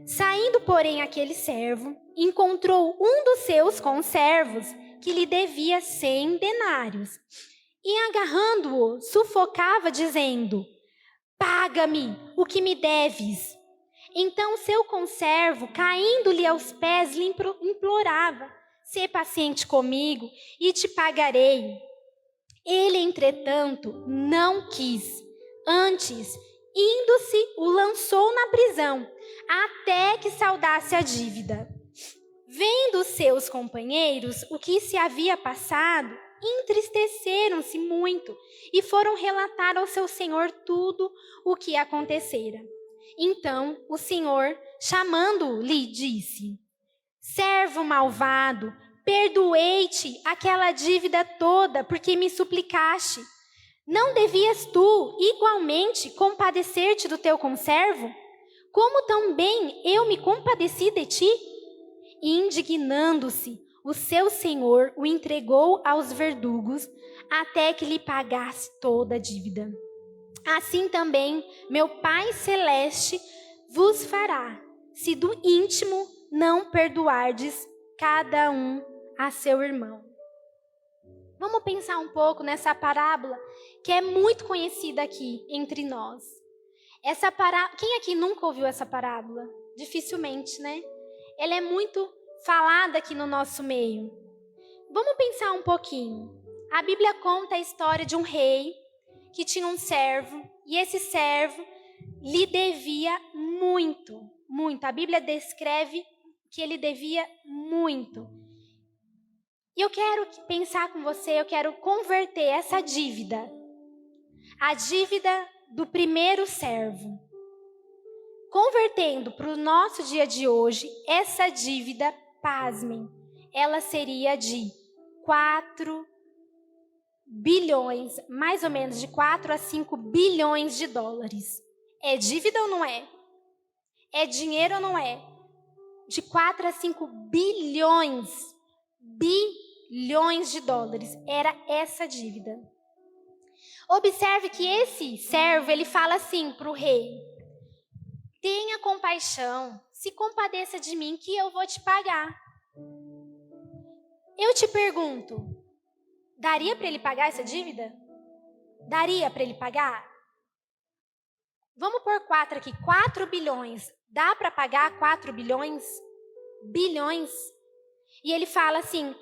Saindo, porém, aquele servo, encontrou um dos seus conservos que lhe devia 100 denários. E agarrando-o, sufocava, dizendo: Paga-me o que me deves. Então seu conservo, caindo-lhe aos pés, lhe implorava: Sê paciente comigo e te pagarei. Ele, entretanto, não quis. Antes, indo-se, o lançou na prisão, até que saldasse a dívida. Vendo os seus companheiros o que se havia passado, entristeceram-se muito e foram relatar ao seu senhor tudo o que acontecera. Então o senhor, chamando-o, lhe disse: Servo malvado, perdoei-te aquela dívida toda, porque me suplicaste. Não devias tu, igualmente, compadecer-te do teu conservo? Como também eu me compadeci de ti? E, indignando-se, o seu senhor o entregou aos verdugos, até que lhe pagasse toda a dívida. Assim também, meu Pai Celeste vos fará, se do íntimo não perdoardes cada um a seu irmão. Vamos pensar um pouco nessa parábola que é muito conhecida aqui entre nós. Essa parábola, quem aqui nunca ouviu essa parábola? Dificilmente, né? Ela é muito falada aqui no nosso meio. Vamos pensar um pouquinho. A Bíblia conta a história de um rei que tinha um servo, e esse servo lhe devia muito, muito. A Bíblia descreve que ele devia muito. E eu quero pensar com você, eu quero converter essa dívida, a dívida do primeiro servo, convertendo para o nosso dia de hoje, essa dívida, pasmem, ela seria de 4 bilhões, mais ou menos de 4 a 5 bilhões de dólares. É dívida ou não é? É dinheiro ou não é? De 4 a 5 bilhões de dólares. Era essa dívida. Observe que esse servo, ele fala assim para o rei: tenha compaixão, se compadeça de mim que eu vou te pagar. Eu te pergunto, daria para ele pagar essa dívida? Daria para ele pagar? Vamos pôr 4 aqui, 4 bilhões. Dá para pagar 4 bilhões? Bilhões? E ele fala assim: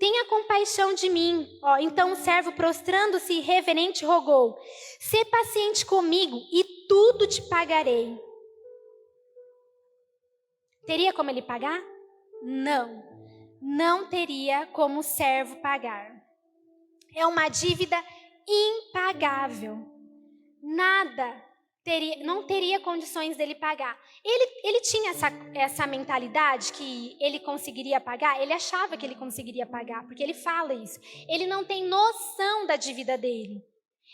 tenha compaixão de mim. Então o servo, prostrando-se reverente, rogou: sê paciente comigo e tudo te pagarei. Teria como ele pagar? Não. Não teria como o servo pagar. É uma dívida impagável. Não teria condições dele pagar. Ele tinha essa mentalidade que ele conseguiria pagar? Ele achava que ele conseguiria pagar, porque ele fala isso. Ele não tem noção da dívida dele.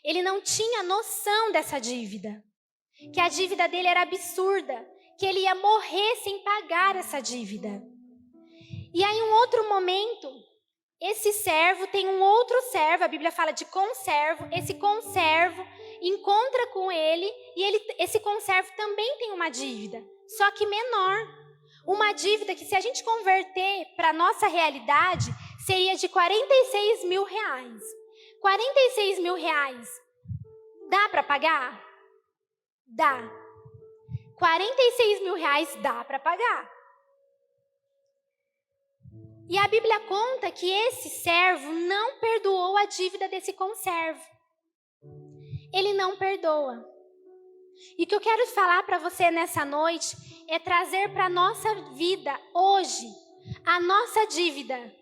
Ele não tinha noção dessa dívida. Que a dívida dele era absurda. Que ele ia morrer sem pagar essa dívida. E aí, em um outro momento, esse servo tem um outro servo, a Bíblia fala de conservo. Esse conservo encontra com ele e esse conservo também tem uma dívida, só que menor. Uma dívida que, se a gente converter para a nossa realidade, seria de 46 mil reais. 46 mil reais, dá para pagar? Dá. 46 mil reais dá para pagar. E a Bíblia conta que esse servo não perdoou a dívida desse conservo. Ele não perdoa. E o que eu quero falar para você nessa noite é trazer para a nossa vida hoje, a nossa dívida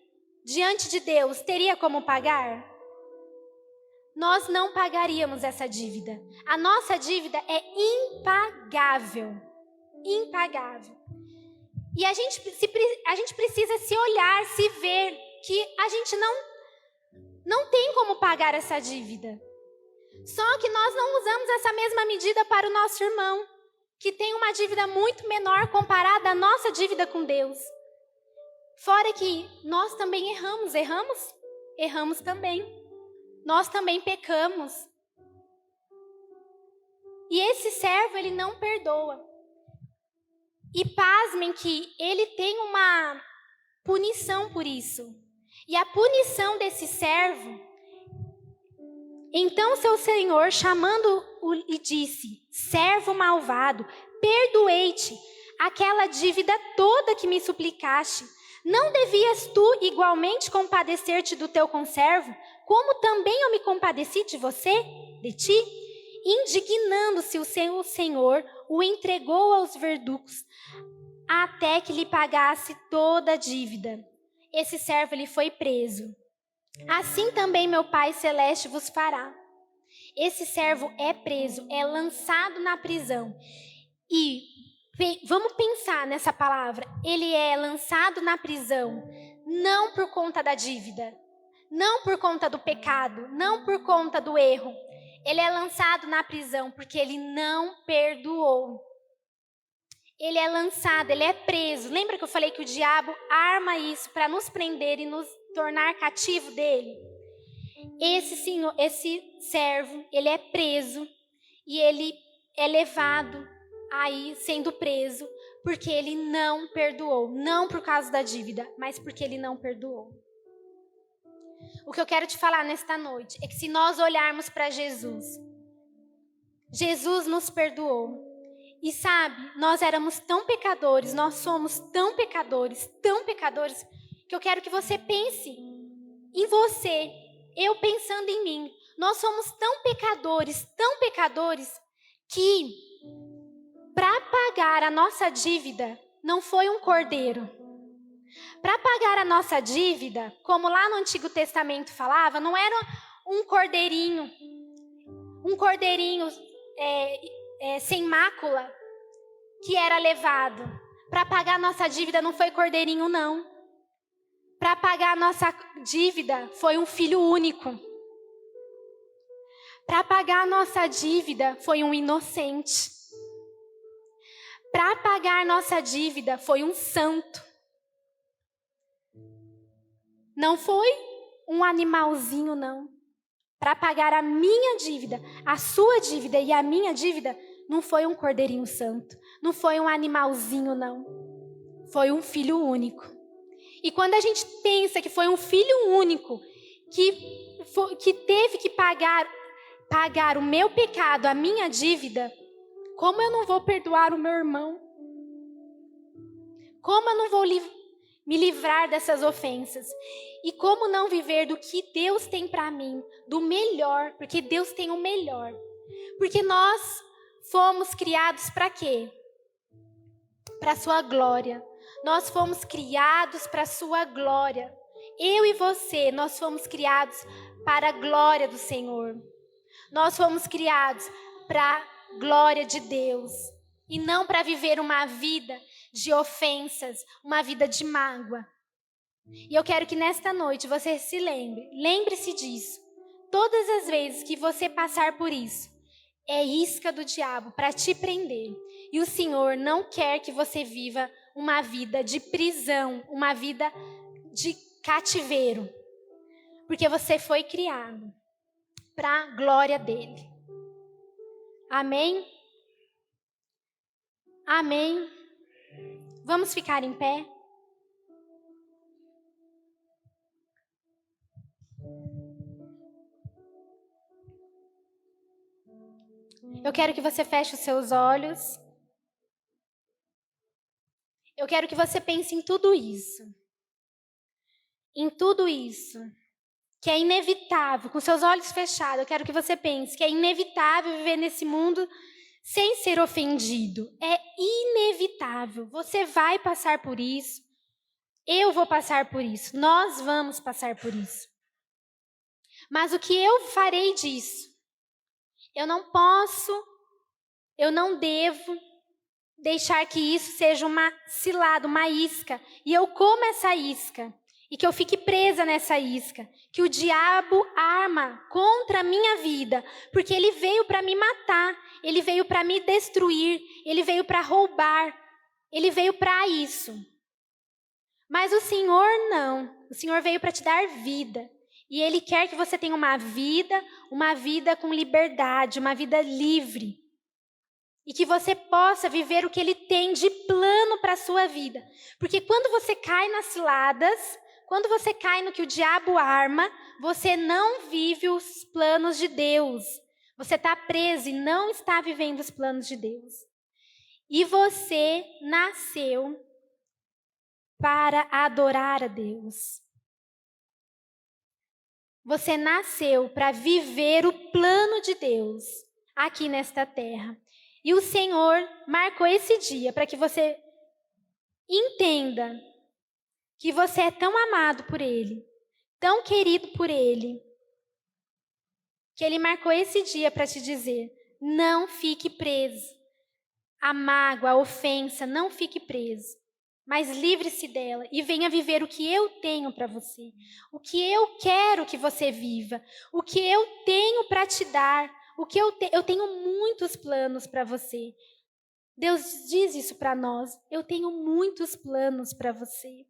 diante de Deus teria como pagar? Nós não pagaríamos essa dívida. A nossa dívida é impagável. Impagável. E a gente precisa se olhar, se ver que a gente não tem como pagar essa dívida. Só que nós não usamos essa mesma medida para o nosso irmão, que tem uma dívida muito menor comparada à nossa dívida com Deus. Fora que nós também erramos. Erramos também. Nós também pecamos. E esse servo, ele não perdoa. E pasmem que ele tem uma punição por isso. E a punição desse servo, então seu senhor, chamando-o, lhe disse: servo malvado, perdoei-te aquela dívida toda que me suplicaste. Não devias tu igualmente compadecer-te do teu conservo, como também eu me compadeci de ti? Indignando-se o seu senhor, o entregou aos verdugos, até que lhe pagasse toda a dívida. Esse servo, ele foi preso. Assim também meu Pai Celeste vos fará. Esse servo é preso, é lançado na prisão. E vamos pensar nessa palavra. Ele é lançado na prisão, não por conta da dívida, não por conta do pecado, não por conta do erro. Ele é lançado na prisão porque ele não perdoou. Ele é lançado, ele é preso. Lembra que eu falei que o diabo arma isso para nos prender e nos tornar cativo dele? Esse servo, ele é preso e ele é levado aí sendo preso porque ele não perdoou. Não por causa da dívida, mas porque ele não perdoou. O que eu quero te falar nesta noite é que se nós olharmos para Jesus, Jesus nos perdoou. E sabe, nós éramos tão pecadores, nós somos tão pecadores, que eu quero que você pense em você, eu pensando em mim. Nós somos tão pecadores, que para pagar a nossa dívida não foi um cordeiro. Para pagar a nossa dívida, como lá no Antigo Testamento falava, não era um cordeirinho sem mácula que era levado. Para pagar a nossa dívida não foi cordeirinho, não. Para pagar a nossa dívida foi um filho único. Para pagar a nossa dívida foi um inocente. Para pagar a nossa dívida foi um santo. Não foi um animalzinho, não. Para pagar a minha dívida, a sua dívida e a minha dívida, não foi um cordeirinho santo. Não foi um animalzinho, não. Foi um filho único. E quando a gente pensa que foi um filho único que teve que pagar o meu pecado, a minha dívida, como eu não vou perdoar o meu irmão? Como eu não vou me livrar dessas ofensas? E como não viver do que Deus tem para mim, do melhor, porque Deus tem o melhor. Porque nós fomos criados para quê? Para a sua glória. Nós fomos criados para a sua glória. Eu e você, nós fomos criados para a glória do Senhor. Nós fomos criados para a glória de Deus. E não para viver uma vida de ofensas, uma vida de mágoa. E eu quero que nesta noite você se lembre-se disso. Todas as vezes que você passar por isso, é isca do diabo para te prender. E o Senhor não quer que você viva uma vida de prisão, uma vida de cativeiro. Porque você foi criado para a glória dele. Amém? Amém. Vamos ficar em pé? Eu quero que você feche os seus olhos. Eu quero que você pense em tudo isso. Em tudo isso. Que é inevitável, com seus olhos fechados, eu quero que você pense que é inevitável viver nesse mundo sem ser ofendido. É inevitável. Você vai passar por isso. Eu vou passar por isso. Nós vamos passar por isso. Mas o que eu farei disso? Eu não posso, eu não devo deixar que isso seja uma cilada, uma isca. E eu como essa isca. E que eu fique presa nessa isca. Que o diabo arma contra a minha vida. Porque ele veio para me matar. Ele veio para me destruir. Ele veio para roubar. Ele veio para isso. Mas o Senhor não. O Senhor veio para te dar vida. E Ele quer que você tenha uma vida com liberdade, uma vida livre. E que você possa viver o que Ele tem de plano para a sua vida. Porque quando você cai nas ciladas, quando você cai no que o diabo arma, você não vive os planos de Deus. Você está preso e não está vivendo os planos de Deus. E você nasceu para adorar a Deus. Você nasceu para viver o plano de Deus aqui nesta terra. E o Senhor marcou esse dia para que você entenda que você é tão amado por Ele, tão querido por Ele, que Ele marcou esse dia para te dizer: não fique preso. A mágoa, a ofensa, não fique preso. Mas livre-se dela e venha viver o que eu tenho para você. O que eu quero que você viva. O que eu tenho para te dar. Eu tenho muitos planos para você. Deus diz isso para nós. Eu tenho muitos planos para você.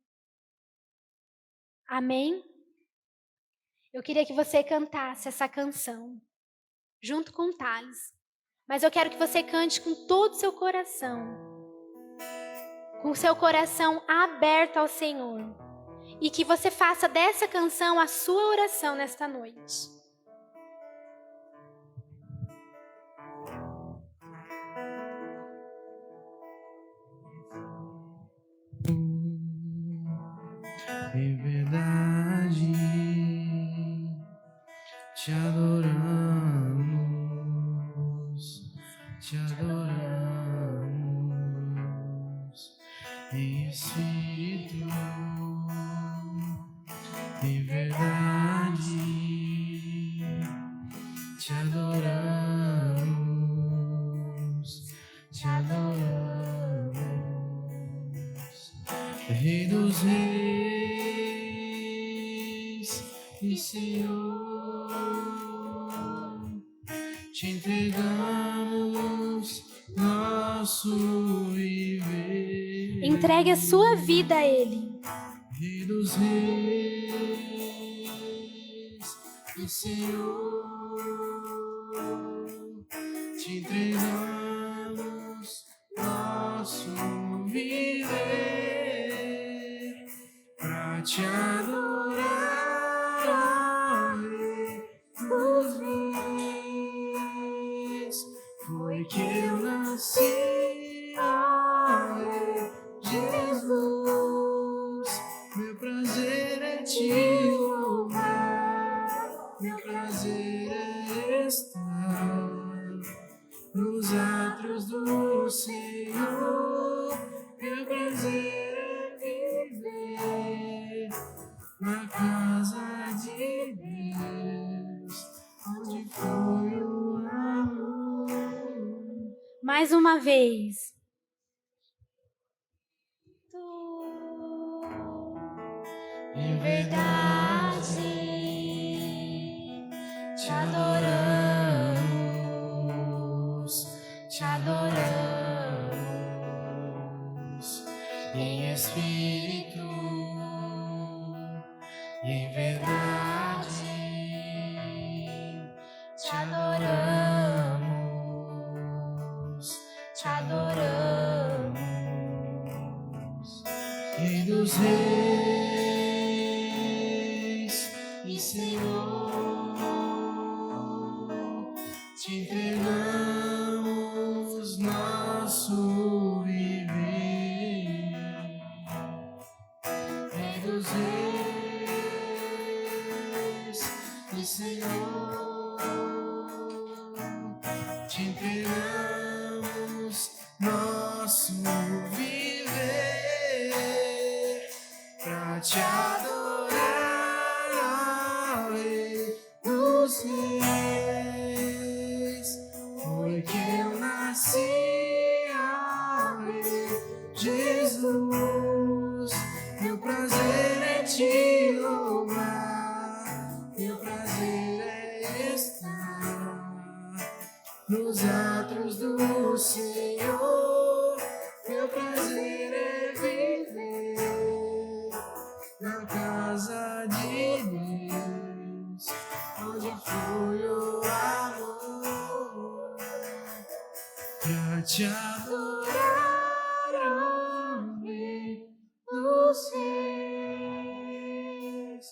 Amém? Eu queria que você cantasse essa canção junto com o Thales. Mas eu quero que você cante com todo o seu coração. Com o seu coração aberto ao Senhor. E que você faça dessa canção a sua oração nesta noite. Em verdade, te adoramos, em espírito, em verdade, te adoramos, Rei dos Reis e Senhor, te entregamos nosso viver. Entregue a sua vida a Ele. Rei dos Reis e Senhor, te entregamos nosso viver pra te adorar, Rei dos Reis. Foi que eu nasci, Rei Jesus. Meu prazer é te louvar, meu prazer é estar nos átrios do Senhor. Meu prazer é viver na casa de Deus, onde foi o amor. Mais uma vez. Em verdade, te adoramos, em espírito e em verdade, te adoramos, Rei dos Reis e Senhor, te entregamos Senhor, te entregamos nosso viver pra te adorar, ó Rei dos Reis. Foi que eu nasci, ó Rei Jesus. Meu prazer é te louvar, meu prazer é estar nos atos do Senhor. Meu prazer é viver na casa de Deus, onde flui o amor, pra te adorar, ó Rei dos Reis.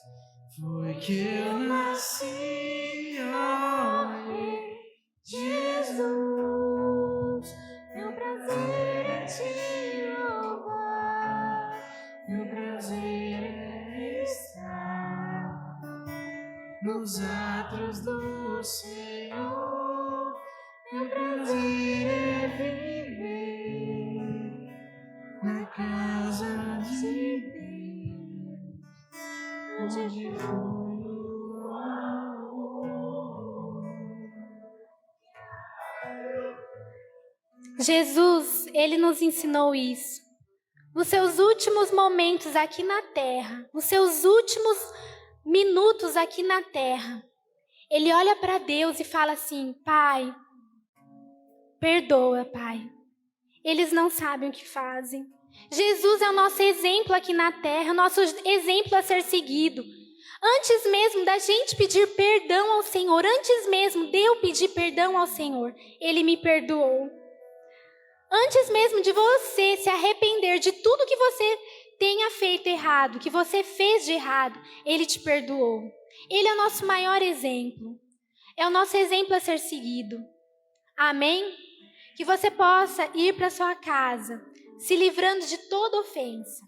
Foi que eu nasci, ó Rei Jesus. Meu prazer é te louvar, meu prazer é estar nos atos do Senhor. Meu prazer é viver na casa de Deus, onde flui o amor. Jesus, ele nos ensinou isso. Nos seus últimos momentos aqui na terra, nos seus últimos minutos aqui na terra, ele olha para Deus e fala assim: Pai, perdoa, Pai. Eles não sabem o que fazem. Jesus é o nosso exemplo aqui na terra, o nosso exemplo a ser seguido. Antes mesmo da gente pedir perdão ao Senhor, antes mesmo de eu pedir perdão ao Senhor, Ele me perdoou. Antes mesmo de você se arrepender de tudo que você tenha feito errado, que você fez de errado, Ele te perdoou. Ele é o nosso maior exemplo. É o nosso exemplo a ser seguido. Amém? Que você possa ir para sua casa, se livrando de toda ofensa.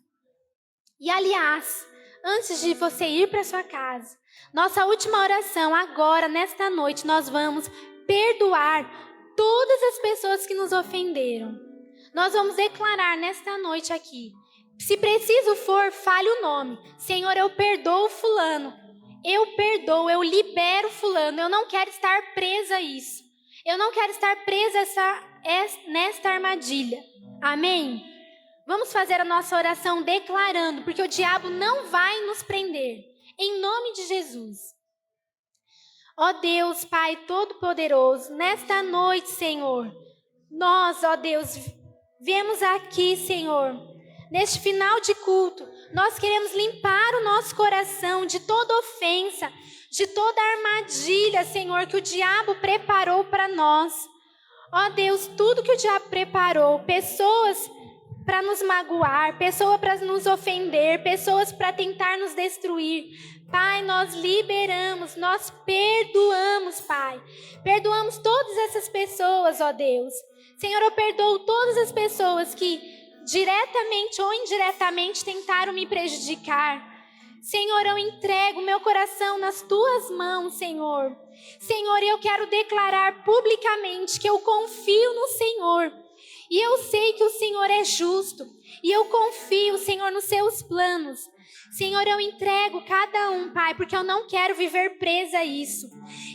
E aliás, antes de você ir para sua casa, nossa última oração agora, nesta noite, nós vamos perdoar todas as pessoas que nos ofenderam. Nós vamos declarar nesta noite aqui. Se preciso for, fale o nome. Senhor, eu perdoo fulano. Eu perdoo, eu libero fulano. Eu não quero estar presa a isso. Eu não quero estar presa nesta armadilha. Amém? Vamos fazer a nossa oração declarando, porque o diabo não vai nos prender. Em nome de Jesus. Ó Deus, Pai Todo-Poderoso, nesta noite, Senhor, nós, ó Deus, viemos aqui, Senhor, neste final de culto, nós queremos limpar o nosso coração de toda ofensa, de toda armadilha, Senhor, que o diabo preparou para nós. Ó Deus, tudo que o diabo preparou, pessoas para nos magoar, pessoas para nos ofender, pessoas para tentar nos destruir. Pai, nós liberamos, nós perdoamos, Pai. Perdoamos todas essas pessoas, ó Deus. Senhor, eu perdoo todas as pessoas que diretamente ou indiretamente tentaram me prejudicar. Senhor, eu entrego meu coração nas Tuas mãos, Senhor. Senhor, eu quero declarar publicamente que eu confio no Senhor. E eu sei que o Senhor é justo. E eu confio, Senhor, nos Seus planos. Senhor, eu entrego cada um, Pai, porque eu não quero viver presa a isso.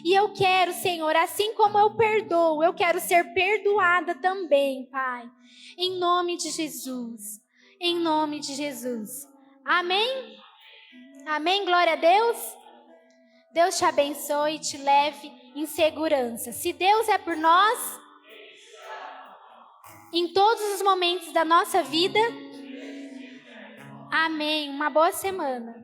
E eu quero, Senhor, assim como eu perdoo, eu quero ser perdoada também, Pai. Em nome de Jesus. Em nome de Jesus. Amém? Amém? Glória a Deus. Deus te abençoe e te leve em segurança. Se Deus é por nós, em todos os momentos da nossa vida, amém. Uma boa semana.